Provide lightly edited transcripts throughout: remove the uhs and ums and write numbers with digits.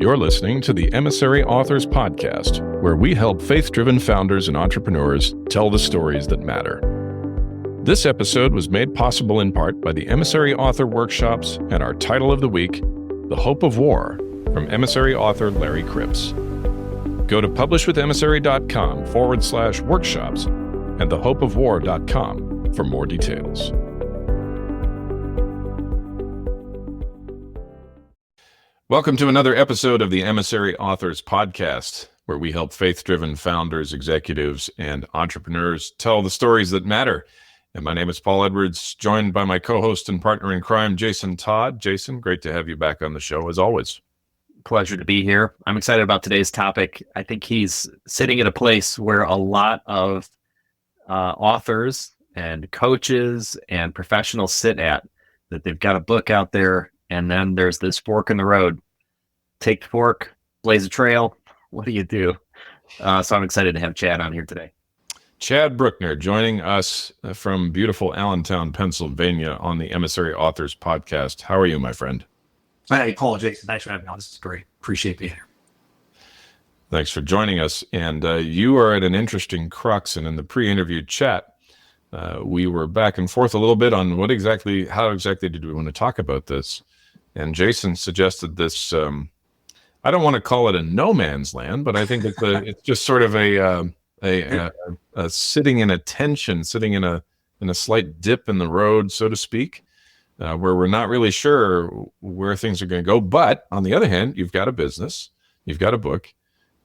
You're listening to the Emissary Authors Podcast, where we help faith-driven founders and entrepreneurs tell the stories that matter. This episode was made possible in part by the Emissary Author Workshops and our title of the week, The Hope of War, from Emissary author Larry Cripps. Go to publishwithemissary.com/workshops and thehopeofwar.com for more details. Welcome to another episode of the Emissary Authors Podcast, where we help faith-driven founders, executives, and entrepreneurs tell the stories that matter. And my name is Paul Edwards, joined by my co-host and partner in crime, Jason Todd. Jason, great to have you back on the show, as always. Pleasure to be here. I'm excited about today's topic. I think he's sitting at a place where a lot of authors and coaches and professionals sit at, that they've got a book out there, and then there's this fork in the road. Take the fork, blaze a trail. What do you do? So I'm excited to have Chad on here today. Chad Bruckner joining us from beautiful Allentown, Pennsylvania on the Emissary Authors Podcast. How are you, my friend? Hey, Paul and Jason, thanks for having me on. This is great. Appreciate being here. Thanks for joining us. And you are at an interesting crux. And in the pre-interview chat, we were back and forth a little bit on how exactly did we want to talk about this? And Jason suggested this. I don't want to call it a no man's land, but I think it's just sort of a sitting in a tension, sitting in a slight dip in the road, so to speak, where we're not really sure where things are going to go. But on the other hand, you've got a business, you've got a book,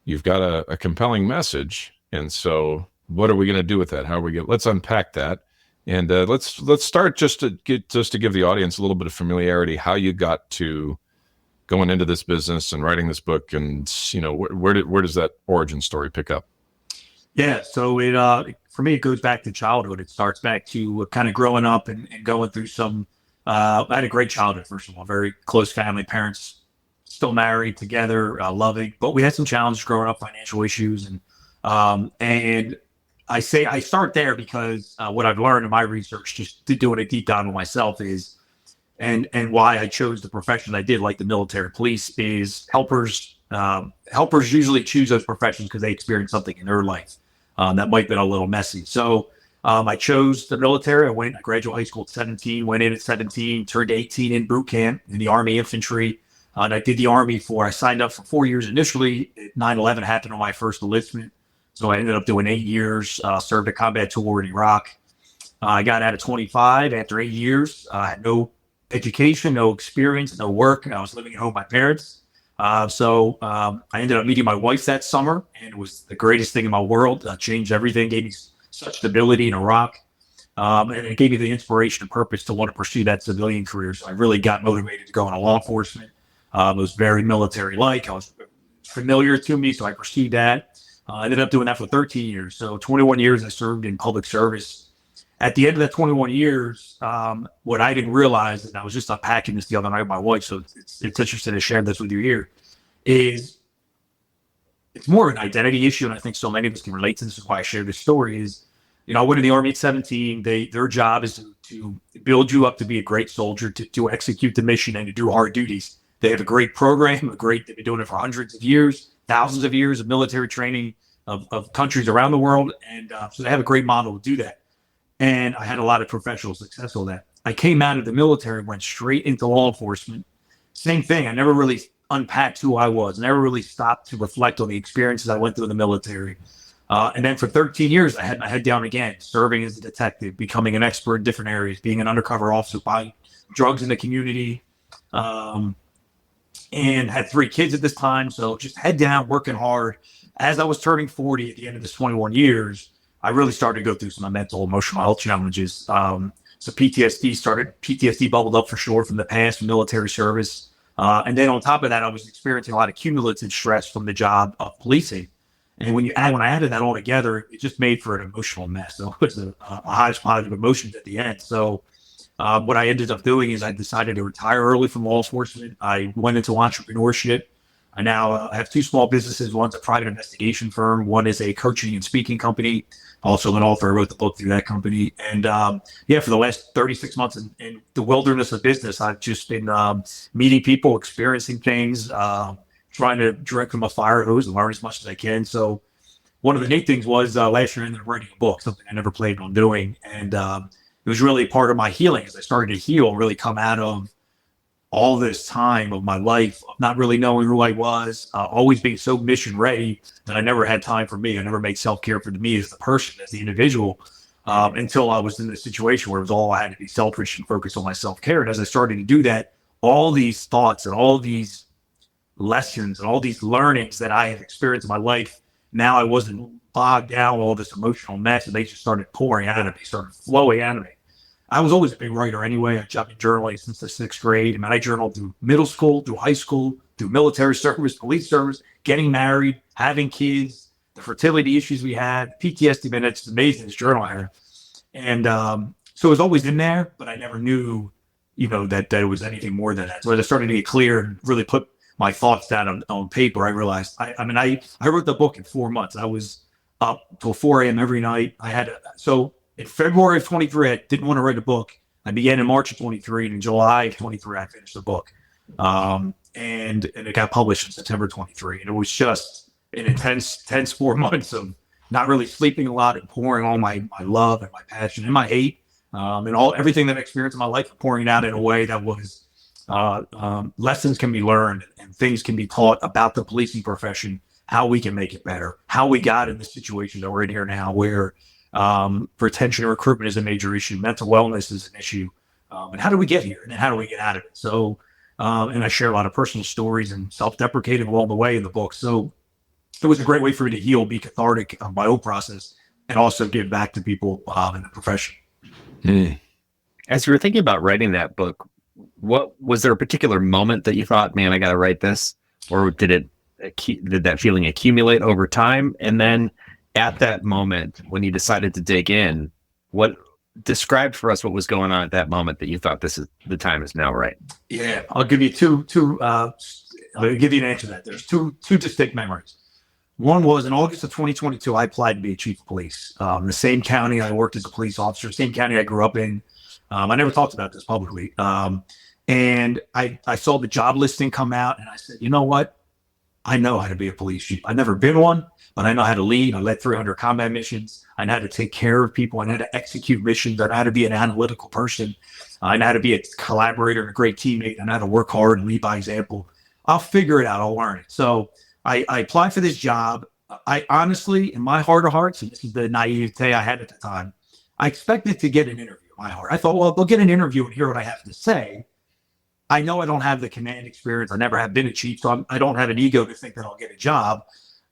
you've got a compelling message, and so what are we going to do with that? How are we going? Let's unpack that. And let's start just to give the audience a little bit of familiarity, how you got to going into this business and writing this book, and where does that origin story pick up? Yeah, so for me it goes back to childhood. It starts back to kind of growing up and going through some. I had a great childhood, first of all, very close family, parents still married together, loving, but we had some challenges growing up, financial issues, and I start there because what I've learned in my research, just doing a deep dive on myself, is, and why I chose the profession I did, like the military, police, is helpers. Helpers usually choose those professions because they experience something in their life that might have been a little messy. So I chose the military. I graduated high school at 17, went in at 17, turned 18 in boot camp in the Army infantry. And I did the Army I signed up for 4 years initially. 9/11 happened on my first enlistment. So I ended up doing 8 years, served a combat tour in Iraq. I got out at 25 after 8 years. I had no education, no experience, no work. I was living at home with my parents. So I ended up meeting my wife that summer, and it was the greatest thing in my world. Changed everything, gave me such stability in Iraq. And it gave me the inspiration and purpose to want to pursue that civilian career. So I really got motivated to go into law enforcement. It was very military-like. I was familiar to me, so I pursued that. I ended up doing that for 13 years. So 21 years I served in public service. At the end of that 21 years, what I didn't realize, and I was just unpacking this the other night with my wife, so it's interesting to share this with you here, is it's more of an identity issue, and I think so many of us can relate to this. Is why I share this story. Is, I went in the Army at 17. Their job is to build you up to be a great soldier, to execute the mission, and to do hard duties. They have a great program, they've been doing it for hundreds of years. Thousands of years of military training of countries around the world. And so they have a great model to do that. And I had a lot of professional success on that. I came out of the military, went straight into law enforcement. Same thing. I never really unpacked who I was. Never really stopped to reflect on the experiences I went through in the military. And then for 13 years, I had my head down again, serving as a detective, becoming an expert in different areas, being an undercover officer, buying drugs in the community. And had 3 kids at this time. So just head down, working hard. As I was turning 40 at the end of this 21 years, I really started to go through some mental, emotional health challenges. So PTSD bubbled up for sure from the past, from military service. And then on top of that, I was experiencing a lot of cumulative stress from the job of policing. And when I added that all together, it just made for an emotional mess. So it was a hodgepodge of emotions at the end. So what I ended up doing is I decided to retire early from law enforcement. I went into entrepreneurship. I now have 2 small businesses. One's a private investigation firm. One is a coaching and speaking company. Also an author. I wrote the book through that company. And for the last 36 months in the wilderness of business, I've just been meeting people, experiencing things, trying to direct from a fire hose and learn as much as I can. So one of the neat things was last year I ended up writing a book, something I never planned on doing. And it was really part of my healing as I started to heal, really come out of all this time of my life of not really knowing who I was, always being so mission ready that I never had time for me. I never made self-care for me as the person, as the individual, until I was in a situation where it was all I had to be selfish and focus on my self-care. And as I started to do that, all these thoughts and all these lessons and all these learnings that I have experienced in my life, now I wasn't bogged down with all this emotional mess, and they just started pouring out of me, started flowing out of me. I was always a big writer anyway. I've been journaling since the 6th grade. I mean, I journaled through middle school, through high school, through military service, police service, getting married, having kids, the fertility issues we had, PTSD. Man, it's amazing, this journal I have. And so it was always in there, but I never knew, that it was anything more than that. So as I started to get clear and really put my thoughts down on paper, I realized, I wrote the book in 4 months. I was up till 4 a.m. every night. In February of 23, I didn't want to write a book. I began in March of 23, and in July of 23, I finished the book. And it got published in September 23. And it was just an intense 4 months of not really sleeping a lot and pouring all my love and my passion and my hate and everything that I experienced in my life, pouring it out in a way that was lessons can be learned and things can be taught about the policing profession, how we can make it better, how we got in the situation that we're in here now, where retention and recruitment is a major issue. Mental wellness is an issue. And how do we get here? And how do we get out of it? So, and I share a lot of personal stories and self-deprecating along the way in the book. So it was a great way for me to heal, be cathartic on my own process, and also give back to people in the profession. As you were thinking about writing that book, was there a particular moment that you thought, man, I got to write this? Or did that feeling accumulate over time? And then at that moment, when you decided to dig in, what described for us what was going on at that moment that you thought the time is now right? Yeah, I'll give you I'll give you an answer to that. There's two distinct memories. One was in August of 2022, I applied to be a chief of police. The same county I worked as a police officer, same county I grew up in. I never talked about this publicly. And I saw the job listing come out, and I said, you know what? I know how to be a police chief. I've never been one, but I know how to lead. I led 300 combat missions. I know how to take care of people. I know how to execute missions. I know how to be an analytical person. I know how to be a collaborator and a great teammate. I know how to work hard and lead by example. I'll figure it out. I'll learn it. So I applied for this job. I honestly, in my heart of hearts, and this is the naivete I had at the time, I expected to get an interview in my heart. I thought, well, they'll get an interview and hear what I have to say. I know I don't have the command experience. I never have been a chief, so I don't have an ego to think that I'll get a job.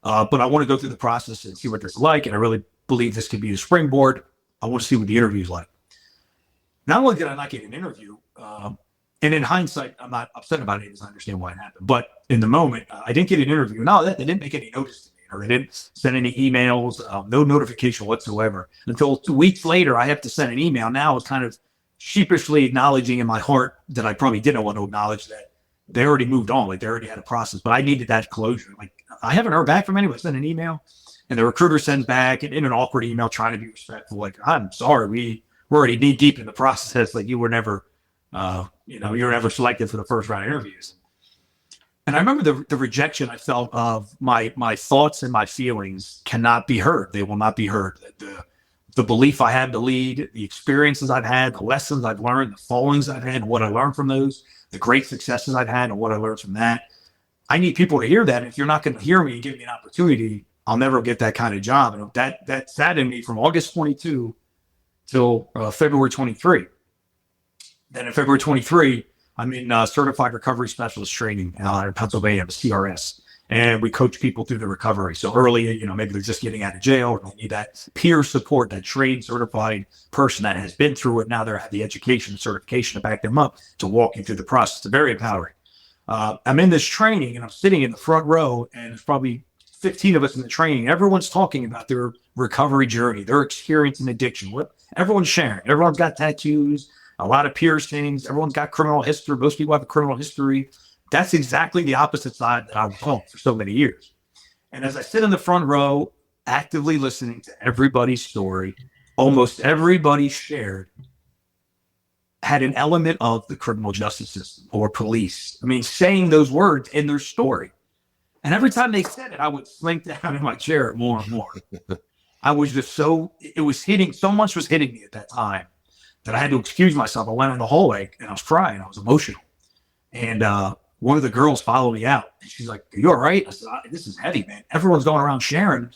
But I want to go through the process and see what it's like. And I really believe this could be a springboard. I want to see what the interview is like. Not only did I not get an interview, and in hindsight, I'm not upset about it because I understand why it happened. But in the moment, I didn't get an interview. No, they didn't make any notice to me, or they didn't send any emails, no notification whatsoever. Until 2 weeks later, I have to send an email. Now it's kind of sheepishly acknowledging in my heart that I probably didn't want to acknowledge that they already moved on, like they already had a process. But I needed that closure. Like, I haven't heard back from anyone. I sent an email, and the recruiter sends back in an awkward email trying to be respectful. Like, I'm sorry, we're already knee deep in the process. Like, you were never, you were never selected for the first round of interviews. And I remember the rejection I felt of my thoughts and my feelings cannot be heard. They will not be heard. The belief I had to lead, the experiences I've had, the lessons I've learned, the fallings I've had, what I learned from those, the great successes I've had, and what I learned from that. I need people to hear that. And if you're not going to hear me and give me an opportunity, I'll never get that kind of job. And that sat in me from August 22 till February 23. Then in February 23, I'm in Certified Recovery Specialist training in Pennsylvania, CRS. And we coach people through the recovery. So early, maybe they're just getting out of jail, or they need that peer support, that trained, certified person that has been through it. Now they have the education and certification to back them up to walk you through the process. It's very empowering. I'm in this training, and I'm sitting in the front row, and there's probably 15 of us in the training. Everyone's talking about their recovery journey, their experience in addiction. Everyone's sharing. Everyone's got tattoos, a lot of piercings. Everyone's got criminal history. Most people have a criminal history. That's exactly the opposite side that I was on for so many years. And as I sit in the front row, actively listening to everybody's story, almost everybody shared had an element of the criminal justice system or police. I mean, saying those words in their story. And every time they said it, I would slink down in my chair more and more. I was just so much was hitting me at that time that I had to excuse myself. I went in the hallway and I was crying. I was emotional. And one of the girls followed me out. And she's like, "Are you all right?" I said, "This is heavy, man. Everyone's going around sharing.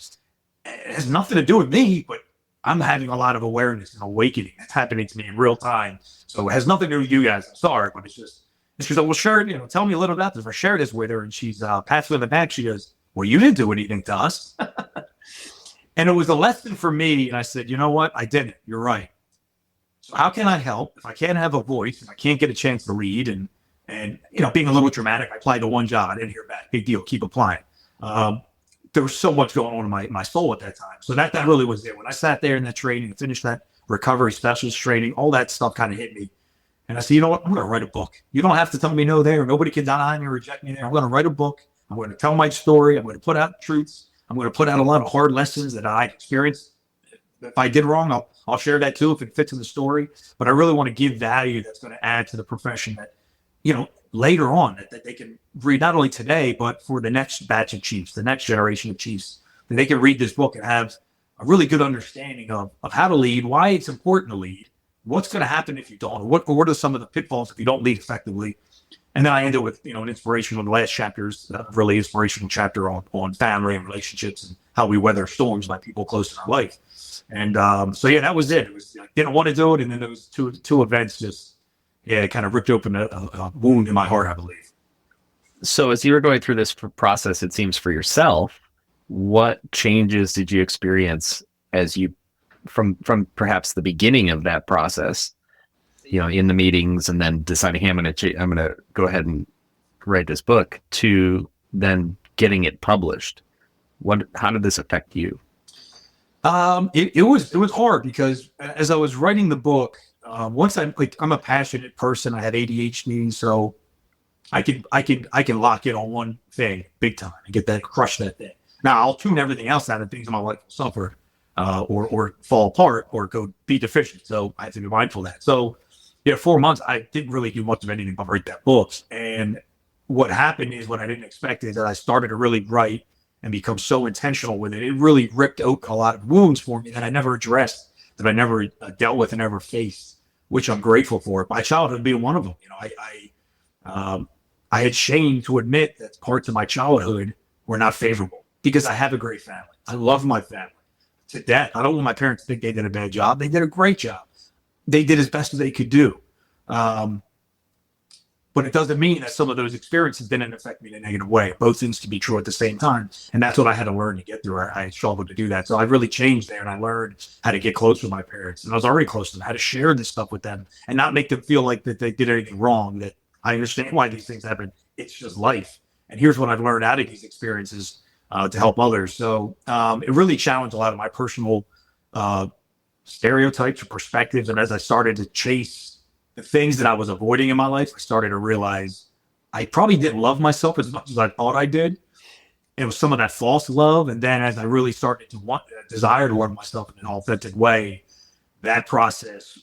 It has nothing to do with me, but I'm having a lot of awareness and awakening that's happening to me in real time. So it has nothing to do with you guys. I'm sorry, but she's like, well, sure, tell me a little about this." I share this with her, and she's passing in the back. She goes, "Well, you didn't do anything to us." And it was a lesson for me. And I said, "You know what? I didn't. You're right. So how can I help if I can't have a voice, if I can't get a chance to read?" And being a little dramatic, I applied to one job. I didn't hear back. Big deal. Keep applying. There was so much going on in my soul at that time. So that really was it. When I sat there in that training and finished that recovery specialist training, all that stuff kind of hit me. And I said, you know what? I'm going to write a book. You don't have to tell me no there. Nobody can deny me or reject me there. I'm going to write a book. I'm going to tell my story. I'm going to put out truths. I'm going to put out a lot of hard lessons that I experienced. If I did wrong, I'll share that too if it fits in the story. But I really want to give value that's going to add to the profession that, later on that they can read not only today, but for the next batch of chiefs, the next generation of chiefs, that they can read this book and have a really good understanding of how to lead, why it's important to lead, what's going to happen if you don't, or what are some of the pitfalls if you don't lead effectively. And then I ended with, an inspirational, the last chapters, really inspirational chapter on family and relationships and how we weather storms by people close to our life. And that was it. It was, I didn't want to do it. And then those two events just, it kind of ripped open a wound in my heart, I believe. So as you were going through this process, it seems for yourself, what changes did you experience as you, from perhaps the beginning of that process, in the meetings and then deciding, hey, I'm going to go ahead and write this book, to then getting it published? How did this affect you? It was hard because as I was writing the book, once I'm a passionate person. I had ADHD, so I can lock in on one thing big time and crush that thing. Now I'll tune everything else out, and things in my life will suffer, or fall apart, or go be deficient. So I have to be mindful of that. So 4 months I didn't really do much of anything but write that book. And what happened is, what I didn't expect is that I started to really write and become so intentional with it. It really ripped open a lot of wounds for me that I never addressed, that I never dealt with and never faced, which I'm grateful for. My childhood being one of them. I had shame to admit that parts of my childhood were not favorable, because I have a great family. I love my family to death. I don't want my parents to think they did a bad job. They did a great job. They did as best as they could do. But it doesn't mean that some of those experiences didn't affect me in a negative way. Both things can be true at the same time. And that's what I had to learn to get through. I struggled to do that. So I really changed there, and I learned how to get close with my parents. And I was already close to them, how to share this stuff with them and not make them feel like that they did anything wrong, that I understand why these things happen. It's just life. And here's what I've learned out of these experiences to help others. So it really challenged a lot of my personal stereotypes or perspectives. And as I started to chase the things that I was avoiding in my life, I started to realize I probably didn't love myself as much as I thought I did. It was some of that false love. And then as I really started to desire to love myself in an authentic way, that process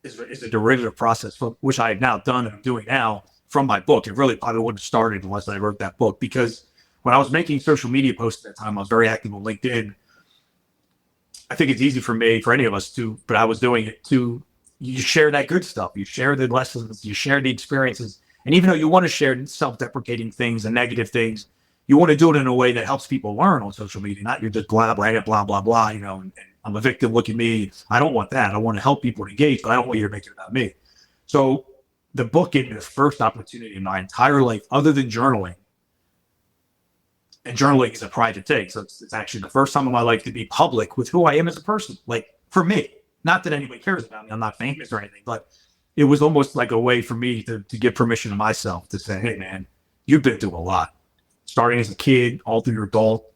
is a derivative process, which I have now done and I'm doing now from my book. It really probably wouldn't have started unless I wrote that book, because when I was making social media posts at that time, I was very active on LinkedIn. I think it's easy for any of us but I was doing it to, you share that good stuff. You share the lessons, you share the experiences. And even though you want to share self-deprecating things and negative things, you want to do it in a way that helps people learn on social media, not you're just blah, blah, blah, blah, blah, and I'm a victim, look at me. I don't want that. I want to help people engage, but I don't want you to make it about me. So the book gave me the first opportunity in my entire life, other than journaling. And journaling is a private thing. So it's actually the first time in my life to be public with who I am as a person, like for me. Not that anybody cares about me. I'm not famous or anything, but it was almost like a way for me to give permission to myself to say, hey, man, you've been through a lot. Starting as a kid, all through your adult.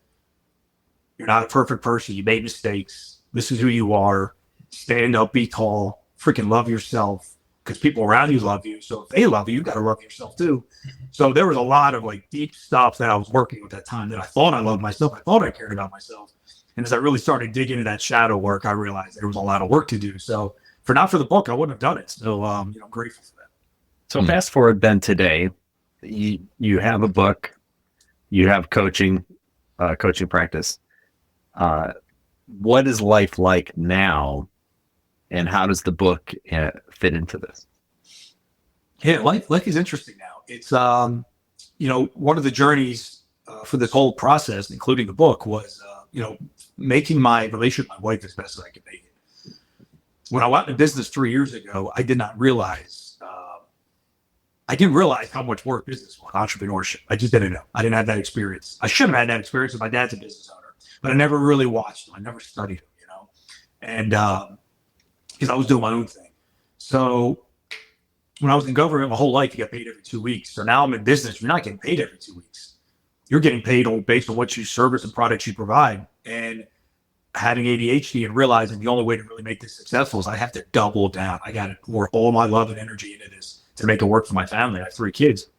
You're not a perfect person. You made mistakes. This is who you are. Stand up, be tall, freaking love yourself, because people around you love you. So if they love you, you got to love yourself too. So there was a lot of deep stuff that I was working with at that time that I thought I loved myself. I thought I cared about myself. And as I really started digging into that shadow work, I realized there was a lot of work to do. So not for the book, I wouldn't have done it. So I'm grateful for that. So fast forward then today, you have a book. You have coaching practice. What is life like now, and how does the book fit into this? Yeah, life is interesting now. It's one of the journeys for this whole process, including the book, was making my relationship with my wife as best as I could make it. When I went into business 3 years ago, I did not realize. I didn't realize how much work business was, entrepreneurship. I just didn't know. I didn't have that experience. I should have had that experience with my dad's a business owner, but I never really watched him. I never studied him, and because I was doing my own thing. So when I was in government, my whole life, you got paid every 2 weeks. So now I'm in business. You're not getting paid every 2 weeks. You're getting paid based on what you service and products you provide. And having ADHD and realizing the only way to really make this successful is I have to double down. I got to pour all my love and energy into this to make it work for my family. I have 3 kids.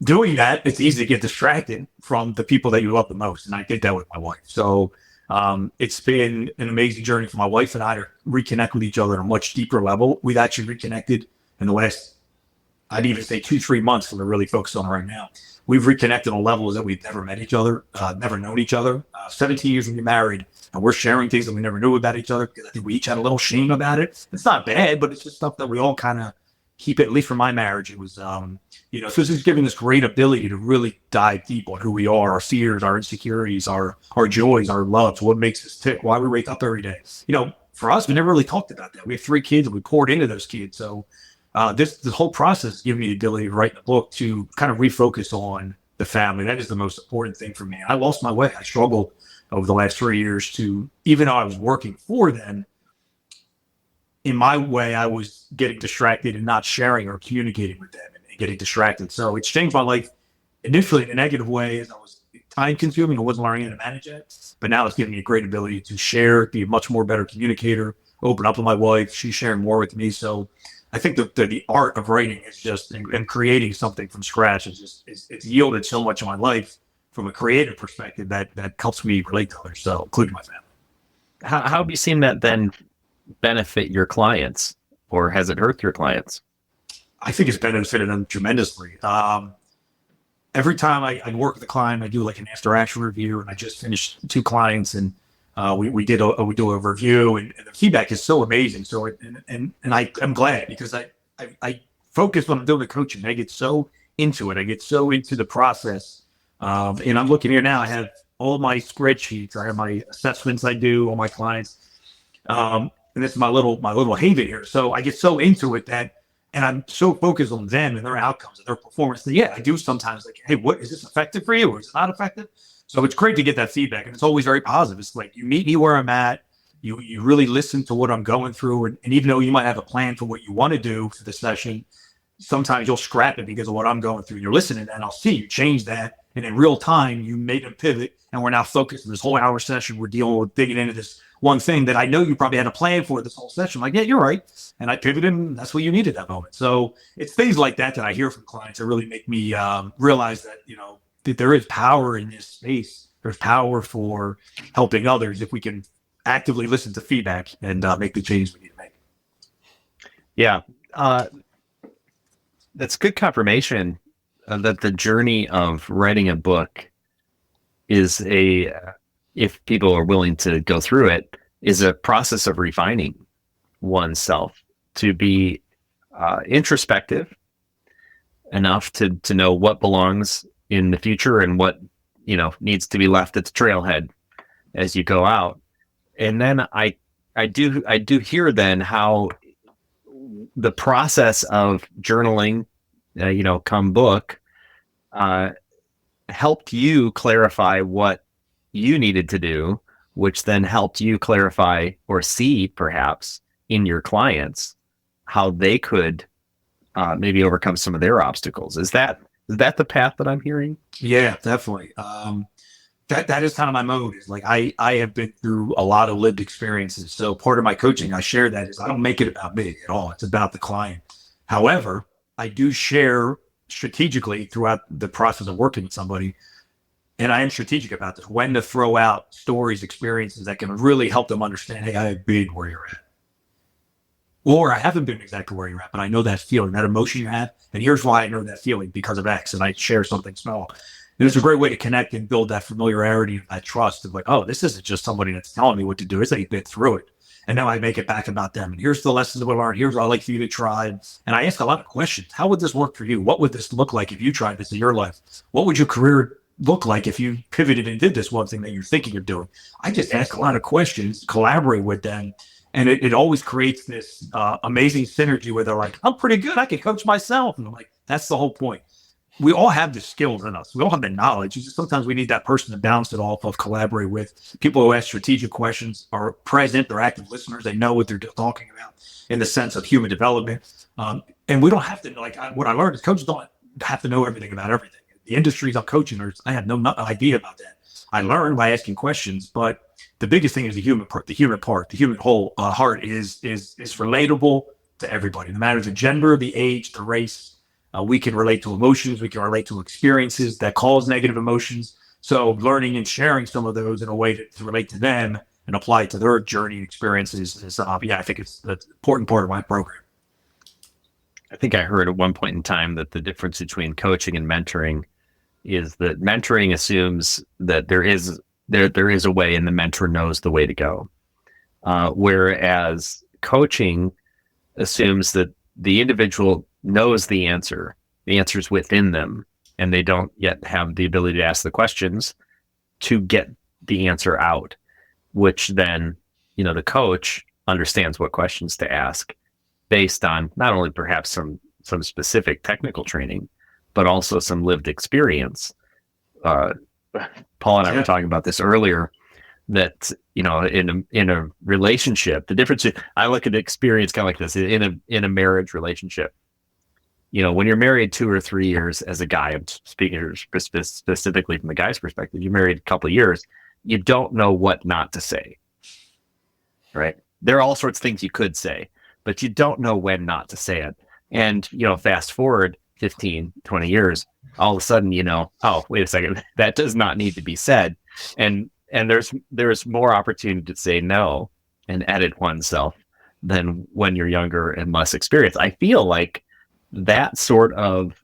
Doing that, it's easy to get distracted from the people that you love the most. And I did that with my wife. So it's been an amazing journey for my wife and I to reconnect with each other on a much deeper level. We've actually reconnected in the last, I'd even say 2-3 months that we're really focused on right now. We've reconnected on levels that we've never met each other, never known each other. 17 years we've been married, and we're sharing things that we never knew about each other because I think we each had a little shame about it. It's not bad, but it's just stuff that we all kind of keep it, at least for my marriage. It was, so it's just giving this great ability to really dive deep on who we are, our fears, our insecurities, our joys, our loves, what makes us tick, why we wake up every day. For us, we never really talked about that. We have 3 kids and we poured into those kids. So this whole process gave me the ability to write the book to kind of refocus on the family. That is the most important thing for me. I lost my way. I struggled over the last 3 years to, even though I was working for them, in my way, I was getting distracted and not sharing or communicating with them and getting distracted. So it's changed my life initially in a negative way as I was time consuming. I wasn't learning how to manage it, but now it's giving me a great ability to share, be a much more better communicator, open up with my wife. She's sharing more with me. So I think the art of writing is just, and creating something from scratch is just, it's yielded so much in my life from a creative perspective that helps me relate to others, so including my family. How have you seen that then benefit your clients, or has it hurt your clients? I think it's benefited them tremendously. Every time I work with a client, I do like an after action review, and I just finished 2 clients, and we do a review, and the feedback is so amazing. So I'm glad, because I focus when I'm doing the coaching. I get so into it. I get so into the process. And I'm looking here now. I have all my spreadsheets. I have my assessments I do on my clients. And this is my little haven here. So I get so into it and I'm so focused on them and their outcomes and their performance that, yeah, I do sometimes like, hey, what is this effective for you, or is it not effective? So it's great to get that feedback, and it's always very positive. It's like, you meet me where I'm at. You really listen to what I'm going through, and even though you might have a plan for what you want to do for the session, sometimes you'll scrap it because of what I'm going through. You're listening, and I'll see you change that, and in real time, you made a pivot, and we're now focused on this whole hour session. We're dealing with digging into this one thing that I know you probably had a plan for this whole session. I'm like, yeah, you're right. And I pivoted, and that's what you needed at that moment. So it's things like that I hear from clients that really make me realize that, that there is power in this space. There's power for helping others if we can actively listen to feedback and make the changes we need to make. Yeah. That's good confirmation that the journey of writing a book is if people are willing to go through it, is a process of refining oneself to be introspective enough to know what belongs in the future and what needs to be left at the trailhead as you go out. And then I do hear then how the process of journaling, come book, helped you clarify what you needed to do, which then helped you clarify or see perhaps in your clients how they could maybe overcome some of their obstacles. Is that the path that I'm hearing? Yeah, definitely. That is kind of my mode. Is like I have been through a lot of lived experiences. So part of my coaching, I share that is I don't make it about me at all. It's about the client. However, I do share strategically throughout the process of working with somebody. And I am strategic about this, when to throw out stories, experiences that can really help them understand, hey, I have been where you're at. Or I haven't been exactly where you're at, but I know that feeling, that emotion you have. And here's why I know that feeling, because of X. And I share something small. And it's a great way to connect and build that familiarity and that trust of like, oh, this isn't just somebody that's telling me what to do. It's they've been through it. And now I make it back about them. And here's the lessons that we learned. Here's what I'd like for you to try. And I ask a lot of questions. How would this work for you? What would this look like if you tried this in your life? What would your career look like if you pivoted and did this one thing that you're thinking of doing? I just ask a lot of questions, collaborate with them. And it always creates this amazing synergy where they're like, I'm pretty good. I can coach myself. And I'm like, that's the whole point. We all have the skills in us. We all have the knowledge. It's just sometimes we need that person to bounce it off of, collaborate with. People who ask strategic questions are present. They're active listeners. They know what they're talking about in the sense of human development. And we don't have to, what I learned is coaches don't have to know everything about everything. The industries I'm coaching, I have no idea about that. I learn by asking questions, but the biggest thing is the human part. The human whole heart is relatable to everybody, no matter the gender, the age, the race. We can relate to emotions. We can relate to experiences that cause negative emotions. So learning and sharing some of those in a way to relate to them and apply it to their journey and experiences is, I think it's an important part of my program. I think I heard at one point in time that the difference between coaching and mentoring is that mentoring assumes that there is a way and the mentor knows the way to go. Whereas coaching assumes that the individual knows the answer's within them, and they don't yet have the ability to ask the questions to get the answer out, which then, the coach understands what questions to ask based on not only perhaps some specific technical training, but also some lived experience. Paul and I were talking about this earlier, that, in a relationship, the difference, I look at experience kind of like this, in a marriage relationship. When you're married 2 or 3 years as a guy, I'm speaking specifically from the guy's perspective, you're married a couple of years, you don't know what not to say, right? There are all sorts of things you could say, but you don't know when not to say it. And, fast forward 15, 20 years, all of a sudden, oh, wait a second, that does not need to be said. And there's more opportunity to say no and edit oneself than when you're younger and less experienced. I feel like that sort of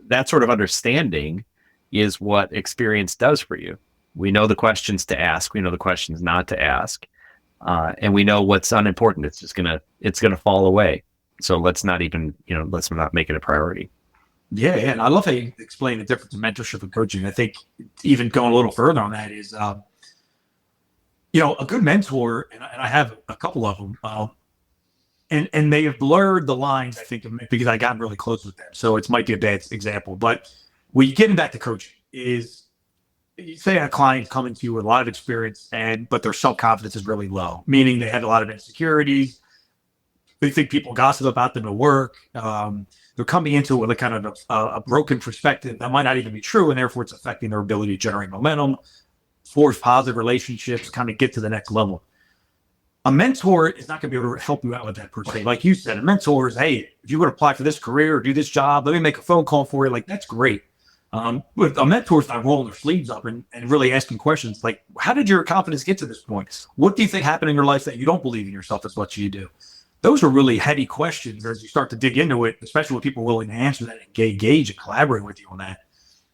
understanding is what experience does for you. We know the questions to ask. We know the questions not to ask, and we know what's unimportant. It's gonna fall away. So let's not make it a priority. Yeah, and I love how you explain the difference in mentorship and coaching. I think even going a little further on that is, a good mentor, and I have a couple of them. And they have blurred the lines, I think, because I got really close with them. So it might be a bad example. But when you get back to coaching is, you say a client coming to you with a lot of experience, but their self-confidence is really low, meaning they have a lot of insecurities. They think people gossip about them at work. They're coming into it with a kind of a broken perspective that might not even be true, and therefore it's affecting their ability to generate momentum, forge positive relationships, kind of get to the next level. A mentor is not going to be able to help you out with that per se. Like you said, a mentor is, hey, if you would apply for this career or do this job, let me make a phone call for you. Like, that's great. But a mentor is not rolling their sleeves up and really asking questions like, how did your confidence get to this point? What do you think happened in your life that you don't believe in yourself as much as you do? Those are really heady questions as you start to dig into it, especially with people willing to answer that and engage and collaborate with you on that.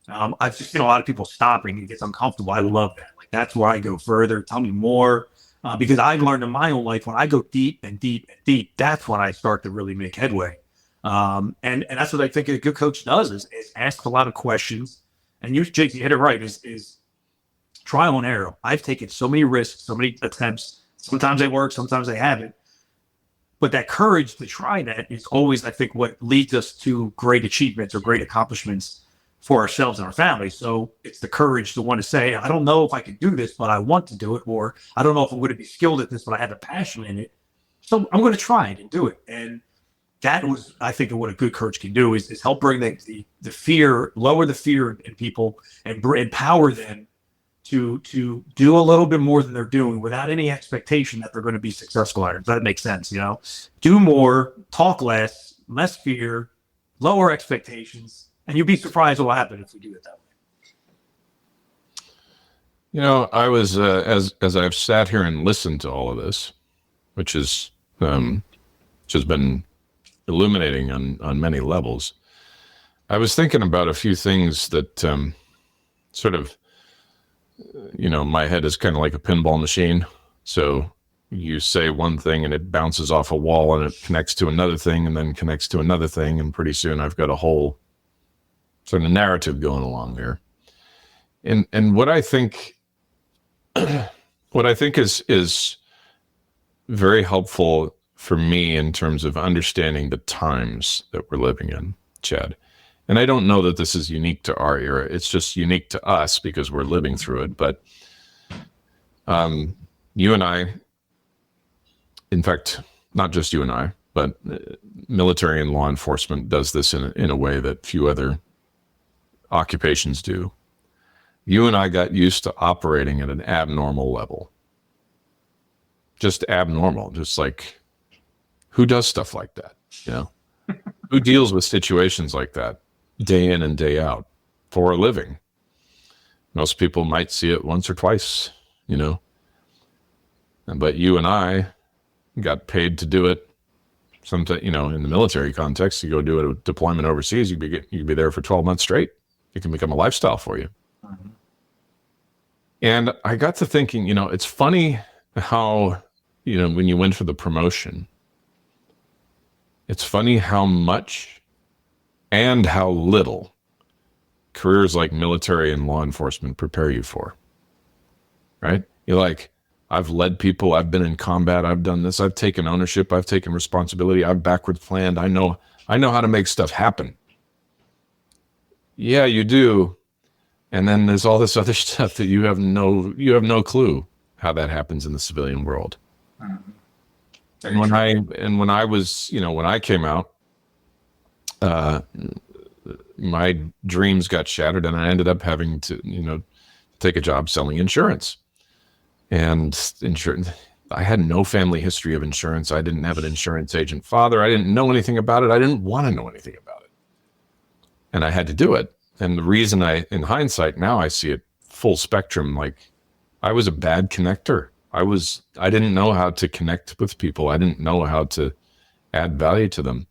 I've just seen a lot of people stopping and it gets uncomfortable. I love that. Like, that's where I go further. Tell me more. Because I've learned in my own life, when I go deep and deep and deep, that's when I start to really make headway. And that's what I think a good coach does is ask a lot of questions. And Jake, you hit it right, is trial and error. I've taken so many risks, so many attempts. Sometimes they work, sometimes they haven't. But that courage to try that is always, I think, what leads us to great achievements or great accomplishments for ourselves and our families. So it's the courage to want to say, I don't know if I can do this, but I want to do it. Or I don't know if I'm going to be skilled at this, but I have a passion in it. So I'm going to try it and do it. And that was, I think, what a good coach can do is help bring the fear, lower the fear in people and empower them to do a little bit more than they're doing without any expectation that they're going to be successful at it. Does that make sense? Do more, talk less fear, lower expectations. And you'd be surprised what will happen if we do it that way. I was as I've sat here and listened to all of this, which has been illuminating on many levels. I was thinking about a few things that sort of, my head is kind of like a pinball machine. So you say one thing and it bounces off a wall and it connects to another thing and then connects to another thing. And pretty soon I've got a whole sort of narrative going along there. And what I think is very helpful for me in terms of understanding the times that we're living in, Chad. And I don't know that this is unique to our era. It's just unique to us because we're living through it. But you and I, in fact, not just you and I, but military and law enforcement does this in a way that few other occupations do. You and I got used to operating at an abnormal level. Just abnormal. Just like, who does stuff like that? Who deals with situations like that day in and day out for a living? Most people might see it once or twice, but you and I got paid to do it. Sometimes, in the military context, you go do a deployment overseas, you'd be there for 12 months straight. It can become a lifestyle for you. Mm-hmm. And I got to thinking, it's funny how, when you went for the promotion, it's funny how much and how little careers like military and law enforcement prepare you for, right? You're like, I've led people, I've been in combat, I've done this, I've taken ownership, I've taken responsibility, I've backwards planned, I know how to make stuff happen. Yeah, you do. And then there's all this other stuff that you have no clue how that happens in the civilian world. Mm-hmm. And when I came out, my dreams got shattered and I ended up having to, take a job selling insurance. And insurance, I had no family history of insurance. I didn't have an insurance agent father. I didn't know anything about it. I didn't want to know anything about it. And I had to do it. And the reason in hindsight, now I see it full spectrum, like I was a bad connector. I didn't know how to connect with people. I didn't know how to add value to them.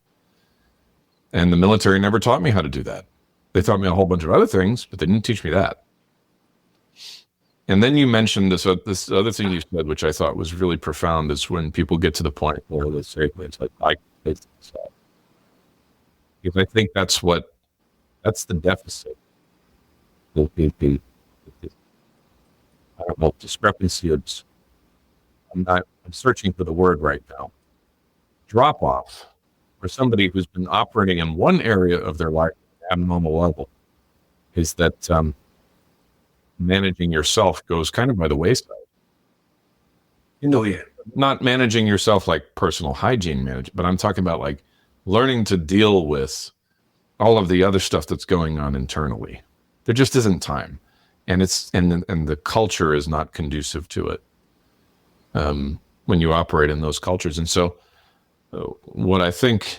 And the military never taught me how to do that. They taught me a whole bunch of other things, but they didn't teach me that. And then you mentioned this other thing you said, which I thought was really profound, is when people get to the point where they say, it's like, I can't face this up. Because I think that's the deficit. The I don't know, discrepancy is, I'm searching for the word right now. Drop off for somebody who's been operating in one area of their life at an abnormal level is that managing yourself goes kind of by the wayside. Not managing yourself like personal hygiene management, but I'm talking about like learning to deal with all of the other stuff that's going on internally. There just isn't time. And the culture is not conducive to it when you operate in those cultures. And so what I think,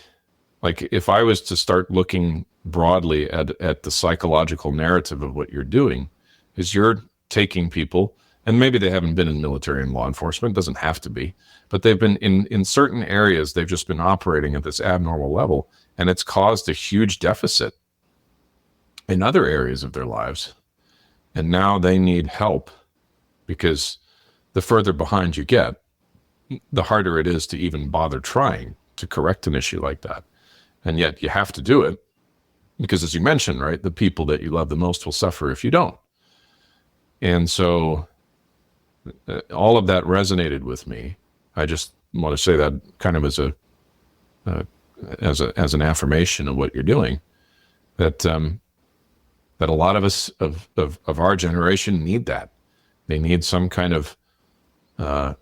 like if I was to start looking broadly at the psychological narrative of what you're doing, is you're taking people, and maybe they haven't been in military and law enforcement, doesn't have to be, but they've been in certain areas, they've just been operating at this abnormal level, and it's caused a huge deficit in other areas of their lives. And now they need help because the further behind you get, the harder it is to even bother trying to correct an issue like that. And yet you have to do it because, as you mentioned, right, the people that you love the most will suffer if you don't. And so all of that resonated with me. I just want to say that kind of as an affirmation of what you're doing, that a lot of us of our generation need that. They need some kind of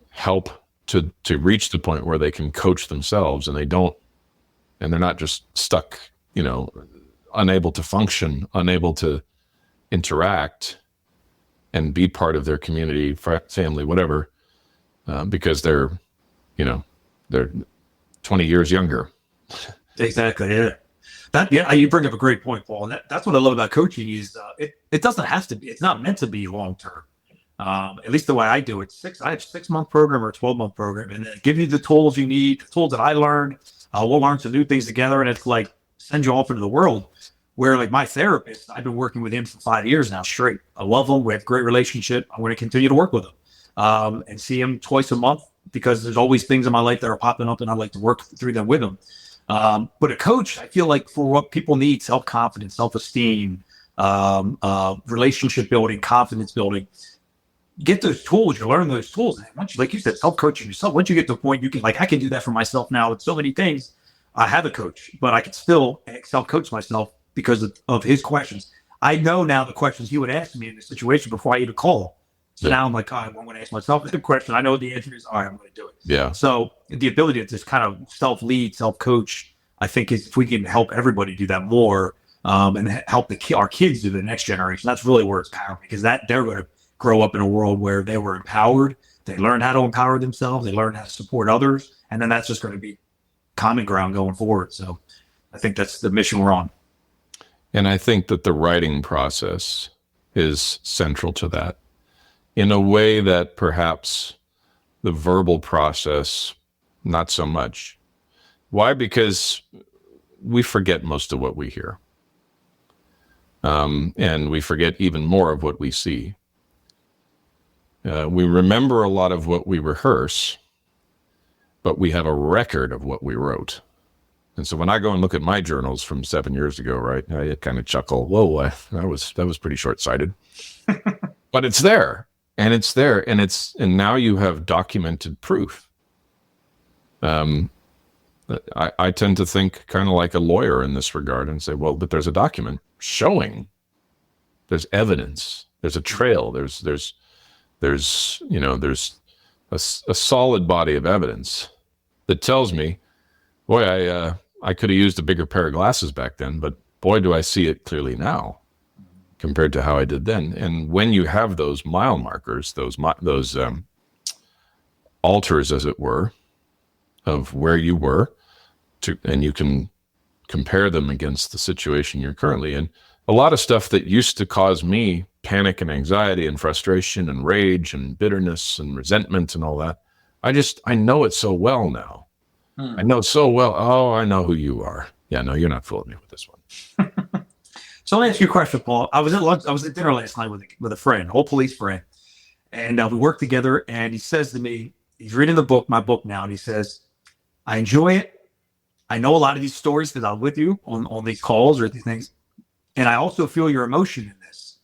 help to reach the point where they can coach themselves, and they're not just stuck, unable to function, unable to interact and be part of their community, family, whatever, because they're 20 years younger. Exactly. Yeah. You bring up a great point, Paul. And that's what I love about coaching is it doesn't have to be. It's not meant to be long term. At least the way I do it. I have a 6-month program or a 12-month program, and then give you the tools you need, the tools that I learned. We'll learn some new things together, and it's like send you off into the world. Where like my therapist, I've been working with him for 5 years now straight. I love him. We have a great relationship. I'm going to continue to work with him and see him twice a month because there's always things in my life that are popping up and I like to work through them with him. But a coach, I feel like for what people need, self-confidence, self-esteem, relationship building, confidence building, get those tools, you learn those tools. And once you, like you said, self-coaching yourself, once you get to the point you can, like, I can do that for myself now with so many things. I have a coach, but I can still self-coach myself because of his questions. I know now the questions he would ask me in the situation before I even call. So now I'm like, all right, well, I'm going to ask myself the question. I know what the answer is. All right, I'm going to do it. Yeah. So the ability to just kind of self-lead, self-coach, I think if we can help everybody do that more and help our kids do the next generation, that's really where it's powerful because they're going to grow up in a world where they were empowered. They learn how to empower themselves. They learn how to support others. And then that's just going to be common ground going forward. So I think that's the mission we're on. And I think that the writing process is central to that in a way that perhaps the verbal process, not so much. Why? Because we forget most of what we hear. And we forget even more of what we see. We remember a lot of what we rehearse, but we have a record of what we wrote. And so when I go and look at my journals from 7 years ago, right, I kind of chuckle, whoa, that was pretty short-sighted. But it's there, and it's there, and now you have documented proof. I tend to think kind of like a lawyer in this regard and say, well, but there's a document showing, there's evidence, there's a trail, there's a solid body of evidence that tells me, boy, I could have used a bigger pair of glasses back then, but boy, do I see it clearly now compared to how I did then. And when you have those mile markers, those altars, as it were, of where you were, and you can compare them against the situation you're currently in, a lot of stuff that used to cause me panic and anxiety and frustration and rage and bitterness and resentment and all that, I know it so well now. I know so well. Oh, I know who you are. Yeah, no, you're not fooling me with this one. So let me ask you a question, Paul. I was at dinner last night with a friend, an old police friend, and we worked together. And he says to me, he's reading my book now, and he says, "I enjoy it. I know a lot of these stories because I'm with you on these calls or these things, and I also feel your emotion in this.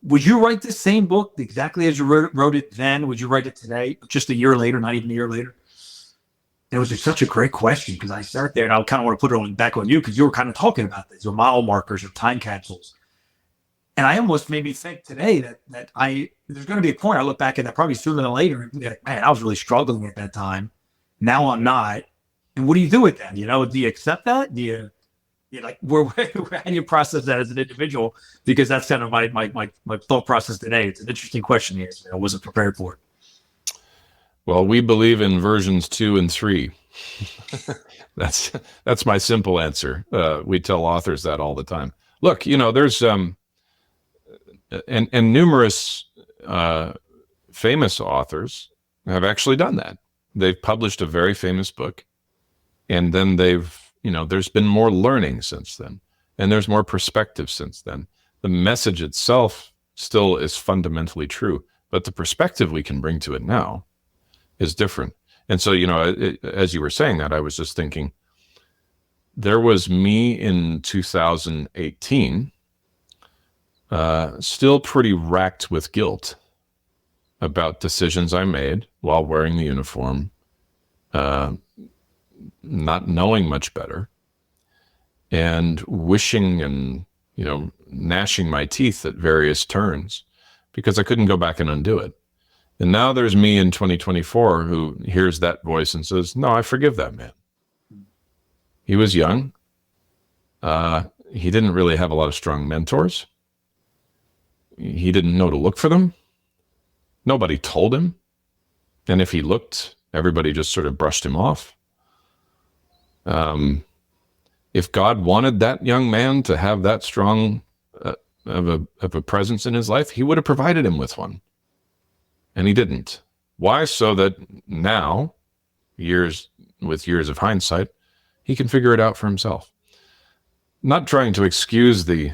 Would you write the same book exactly as you wrote it then? Would you write it today, just a year later, not even a year later?" It was such a great question because I start there and I kind of want to put it back on you because you were kind of talking about this, or mile markers or time capsules. And I almost made me think today that there's going to be a point I look back at that probably sooner than later and be like, man, I was really struggling at that time. Now I'm not. And what do you do with that? Do you accept that? Do you like, how do you process that as an individual? Because that's kind of my thought process today. It's an interesting question here. I wasn't prepared for it. Well, we believe in versions 2 and 3. That's my simple answer. We tell authors that all the time. Look, there's and numerous famous authors have actually done that. They've published a very famous book, and then there's been more learning since then, and there's more perspective since then. The message itself still is fundamentally true, but the perspective we can bring to it now is different. And so, as you were saying that, I was just thinking, there was me in 2018, still pretty racked with guilt about decisions I made while wearing the uniform, not knowing much better, and wishing and, gnashing my teeth at various turns because I couldn't go back and undo it. And now there's me in 2024 who hears that voice and says, no, I forgive that man. He was young. He didn't really have a lot of strong mentors. He didn't know to look for them. Nobody told him. And if he looked, everybody just sort of brushed him off. If God wanted that young man to have that strong of a presence in his life, he would have provided him with one. And he didn't. Why? So that now, with years of hindsight, he can figure it out for himself. not trying to excuse the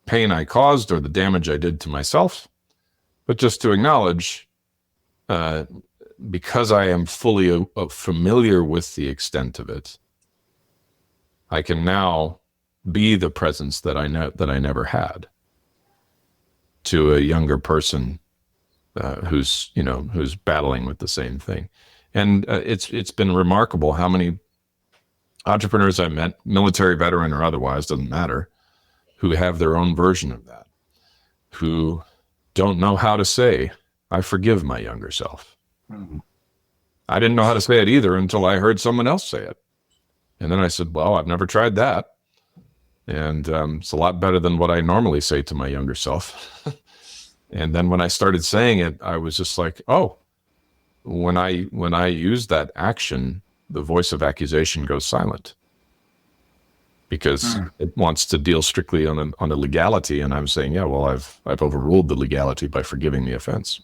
pain I caused or the damage I did to myself, but just to acknowledge, because I am fully familiar with the extent of it, I can now be the presence that I never had to a younger person who's battling with the same thing. And it's been remarkable how many entrepreneurs I met, military veteran or otherwise, doesn't matter, who have their own version of that, who don't know how to say, I forgive my younger self. Mm-hmm. I didn't know how to say it either until I heard someone else say it. And then I said, well, I've never tried that. And it's a lot better than what I normally say to my younger self. And then when I started saying it, I was just like, oh, when I use that action, the voice of accusation goes silent because it wants to deal strictly on a legality. And I'm saying, yeah, well, I've overruled the legality by forgiving the offense.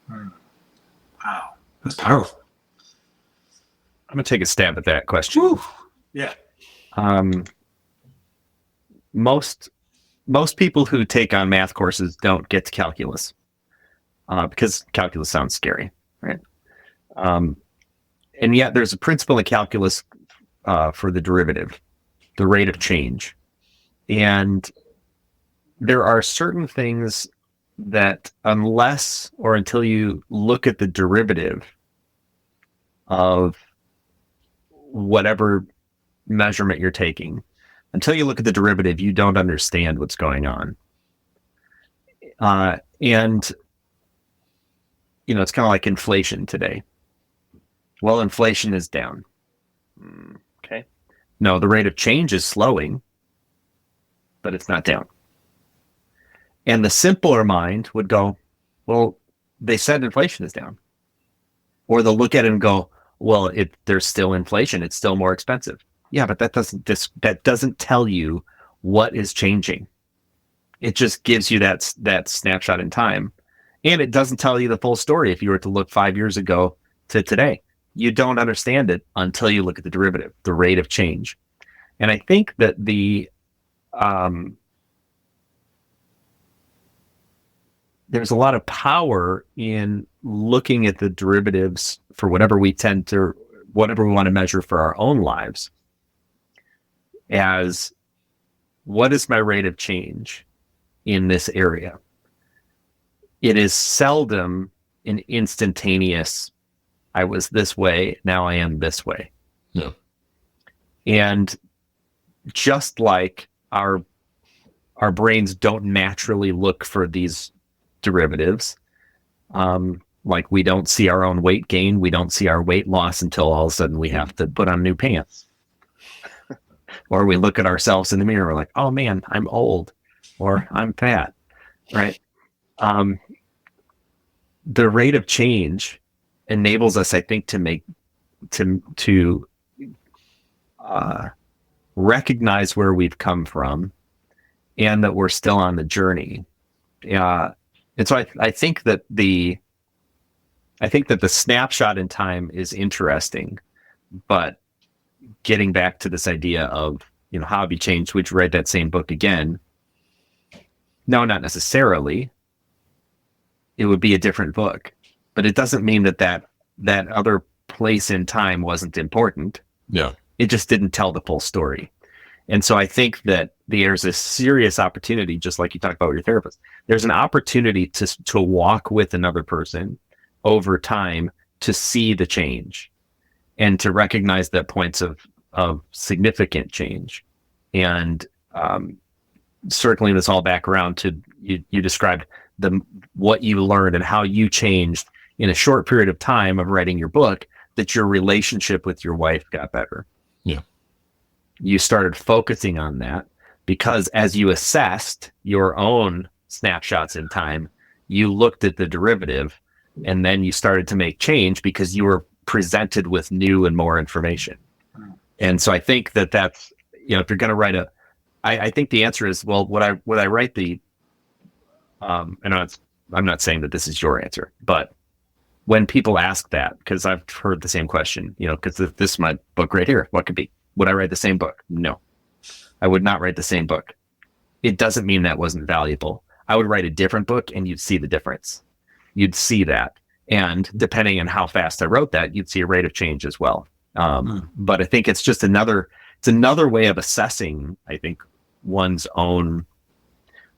Wow, that's powerful. I'm going to take a stab at that question. Woo. Yeah. Most people who take on math courses don't get to calculus because calculus sounds scary, right? And yet there's a principle in calculus for the derivative, the rate of change. And there are certain things that unless or until you look at the derivative of whatever measurement you're taking, until you look at the derivative, you don't understand what's going on. And, it's kind of like inflation today. Well, inflation is down. Okay. No, the rate of change is slowing, but it's not down. And the simpler mind would go, well, they said inflation is down. Or they'll look at it and go, well, there's still inflation. It's still more expensive. Yeah, but that doesn't tell you what is changing. It just gives you that snapshot in time. And it doesn't tell you the full story. If you were to look 5 years ago to today, you don't understand it until you look at the derivative, the rate of change. And I think that there's a lot of power in looking at the derivatives for whatever we want to measure for our own lives as what is my rate of change in this area? It is seldom an instantaneous, I was this way, now I am this way. Yeah. And just like our brains don't naturally look for these derivatives, like we don't see our own weight gain, we don't see our weight loss until all of a sudden we have to put on new pants. Or we look at ourselves in the mirror, we're like, oh man, I'm old, or I'm fat, right? The rate of change enables us, I think, to recognize where we've come from and that we're still on the journey. And so I think that the snapshot in time is interesting, but getting back to this idea of, how have you changed? Would you write that same book again? No, not necessarily. It would be a different book, but it doesn't mean that other place in time wasn't important. Yeah. It just didn't tell the full story. And so I think that there's a serious opportunity, just like you talked about with your therapist, there's an opportunity to walk with another person over time to see the change and to recognize that points of significant change. And circling this all back around to you described what you learned and how you changed in a short period of time of writing your book, that your relationship with your wife got better. Yeah. You started focusing on that because as you assessed your own snapshots in time, you looked at the derivative and then you started to make change because you were presented with new and more information. And so I think that's, if you're going to write I think the answer is, well, would I write the, and I'm not saying that this is your answer, but when people ask that, because I've heard the same question, because this is my book right here, what could be? Would I write the same book? No. I would not write the same book. It doesn't mean that wasn't valuable. I would write a different book and you'd see the difference. You'd see that. And depending on how fast I wrote that, you'd see a rate of change as well. But I think it's just another way of assessing, I think, one's own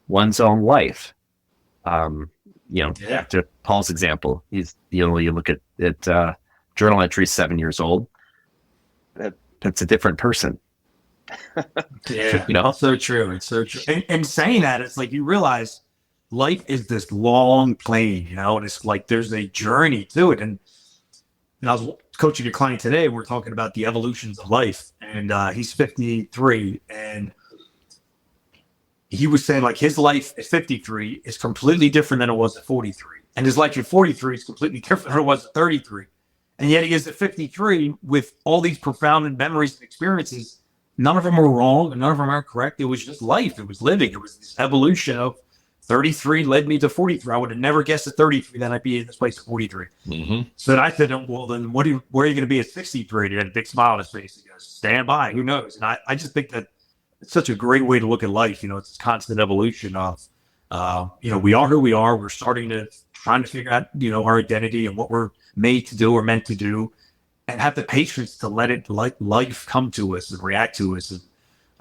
life. To Paul's example, you look at journal entries 7 years old. That's a different person. Yeah, so true. It's so true. And saying that, it's like you realize life is this long plane, and it's like there's a journey to it. And I was coaching a client today. We're talking about the evolutions of life, and he's 53, and he was saying like his life at 53 is completely different than it was at 43, and his life at 43 is completely different than it was at 33, and yet he is at 53 with all these profound memories and experiences. None of them are wrong, and none of them are correct. It was just life. It was living. It was this evolution of 33 led me to 43. I would have never guessed at 33 that I'd be in this place at 43. Mm-hmm. So then I said, well, then where are you going to be at 63? And he had a big smile on his face. He goes, stand by. Who knows? And I just think that it's such a great way to look at life. It's this constant evolution of, we are who we are. We're trying to figure out, our identity and what we're made to do or meant to do, and have the patience to let it life come to us and react to us.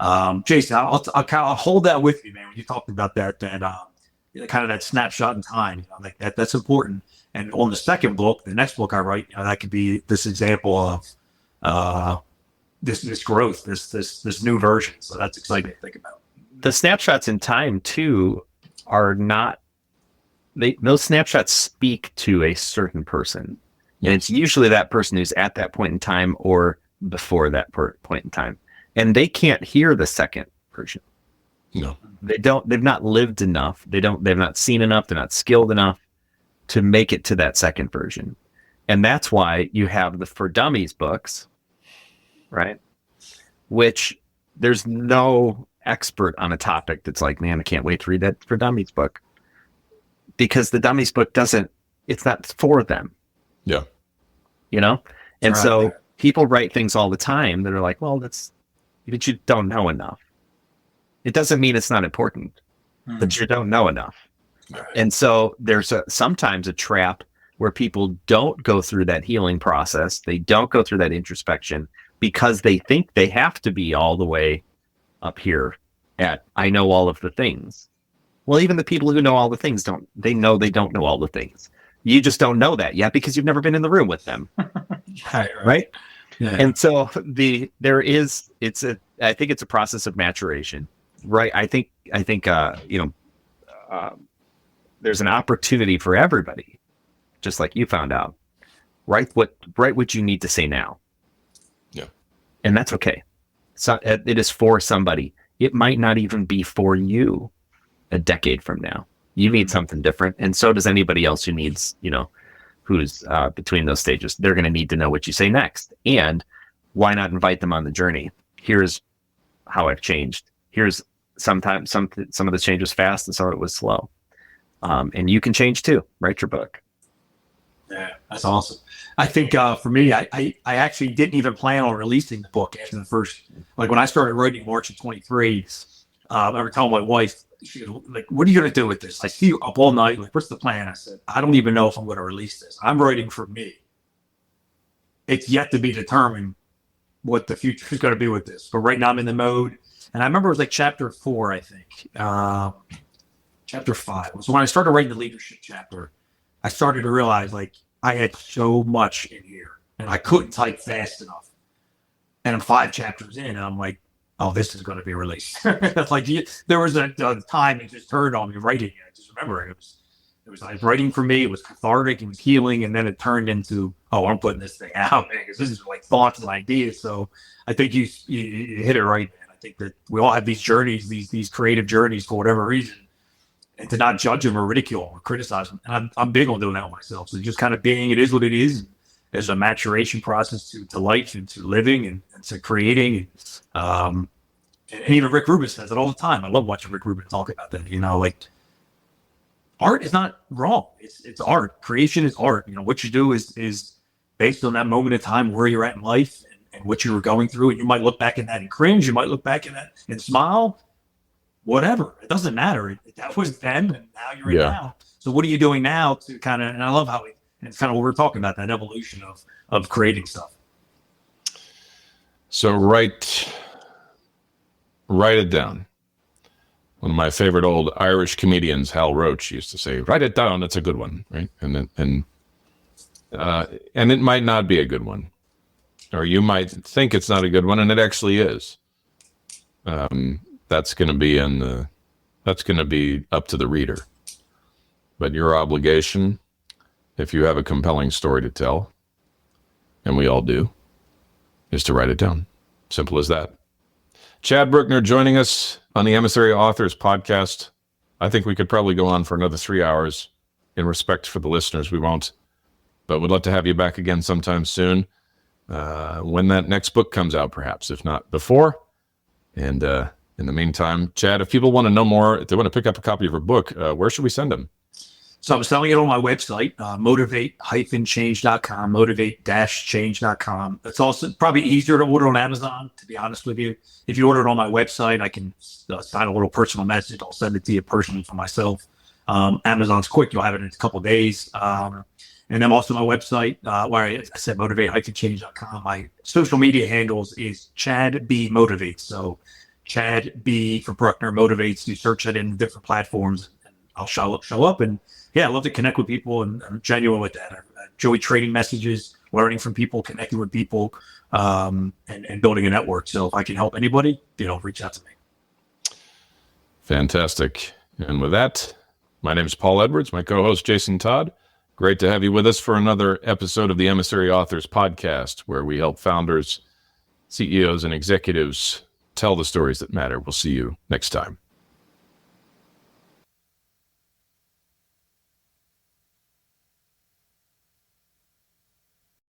And Jason, I'll hold that with you, man. When you talked about that kind of that snapshot in time, like that's important. And on the second book, the next book I write, that could be this example of this growth, this new version. So that's exciting to think about. The snapshots in time too are not. Those snapshots speak to a certain person. And it's usually that person who's at that point in time or before that point in time. And they can't hear the second version. No. They've not lived enough. They've not seen enough. They're not skilled enough to make it to that second version. And that's why you have the For Dummies books, right? Which there's no expert on a topic that's like, man, I can't wait to read that For Dummies book. Because the Dummies book it's not for them. Yeah. And so people write things all the time that are like, well, but you don't know enough. It doesn't mean it's not important, but you don't know enough. Right. And so there's sometimes a trap where people don't go through that healing process. They don't go through that introspection because they think they have to be all the way up here at, I know all of the things. Well, even the people who know all the things they know they don't know all the things. You just don't know that yet because you've never been in the room with them. Right? Yeah. And so I think it's a process of maturation, right? I think there's an opportunity for everybody, just like you found out. Write what you need to say now. Yeah. And that's okay. So it is for somebody. It might not even be for you a decade from now. You need something different. And so does anybody else who needs, who's between those stages. They're going to need to know what you say next. And why not invite them on the journey? Here's how I've changed. Here's sometimes some of the change was fast and some of it was slow. And you can change too. Write your book. Yeah, that's awesome. I think for me, I actually didn't even plan on releasing the book after the first, when I started writing March of 23, I remember telling my wife, she goes, like, what are you going to do with this? I see you up all night. Like, what's the plan? I said, I don't even know if I'm going to release this. I'm writing for me. It's yet to be determined what the future is going to be with this. But right now I'm in the mode. And I remember it was like chapter 4, I think. Chapter 5. So when I started writing the leadership chapter, I started to realize like I had so much in here and I couldn't type fast enough. And I'm 5 chapters in and I'm like, oh, this is going to be released. It's like there was a time it just turned on me writing. I just remember it was like writing for me. It was cathartic. It was healing, and then it turned into, oh, I'm putting this thing out, man, because this is like thoughts and ideas. So I think you hit it right, man. I think that we all have these journeys, these creative journeys for whatever reason, and to not judge them or ridicule or criticize them. And I'm big on doing that with myself. So just kind of being, it is what it is. There's a maturation process to life and to living and to creating. And even Rick Rubin says it all the time. I love watching Rick Rubin talk about that. Like art is not wrong. It's art. Creation is art. What you do is based on that moment in time where you're at in life and what you were going through. And you might look back at that and cringe. You might look back at that and smile. Whatever. It doesn't matter. That was then, and now you're in now. So what are you doing now to kind of, and I love how it's kind of what we're talking about, that evolution of creating stuff. So write it down. One of my favorite old Irish comedians, Hal Roach, used to say, "Write it down. It's a good one," right? And it might not be a good one, or you might think it's not a good one, and it actually is. That's going to be up to the reader. But your obligation, if you have a compelling story to tell, and we all do, is to write it down. Simple as that. Chad Bruckner joining us on the Emissary Authors Podcast. I think we could probably go on for another 3 hours. In respect for the listeners, we won't. But we'd love to have you back again sometime soon, when that next book comes out, perhaps, if not before. And in the meantime, Chad, if people want to know more, if they want to pick up a copy of your book, where should we send them? So I'm selling it on my website, motivate-change.com, motivate-change.com. It's also probably easier to order on Amazon, to be honest with you. If you order it on my website, I can sign a little personal message. I'll send it to you personally for myself. Amazon's quick. You'll have it in a couple of days. And then also my website, where I said motivate-change.com. My social media handles is Chad B Motivates. So Chad B for Bruckner Motivates. You search it in different platforms, and I'll show up. And yeah, I love to connect with people, and I'm genuine with that. I enjoy trading messages, learning from people, connecting with people, and building a network. So if I can help anybody, reach out to me. Fantastic. And with that, my name is Paul Edwards, my co-host Jason Todd. Great to have you with us for another episode of the Emissary Authors Podcast, where we help founders, CEOs, and executives tell the stories that matter. We'll see you next time.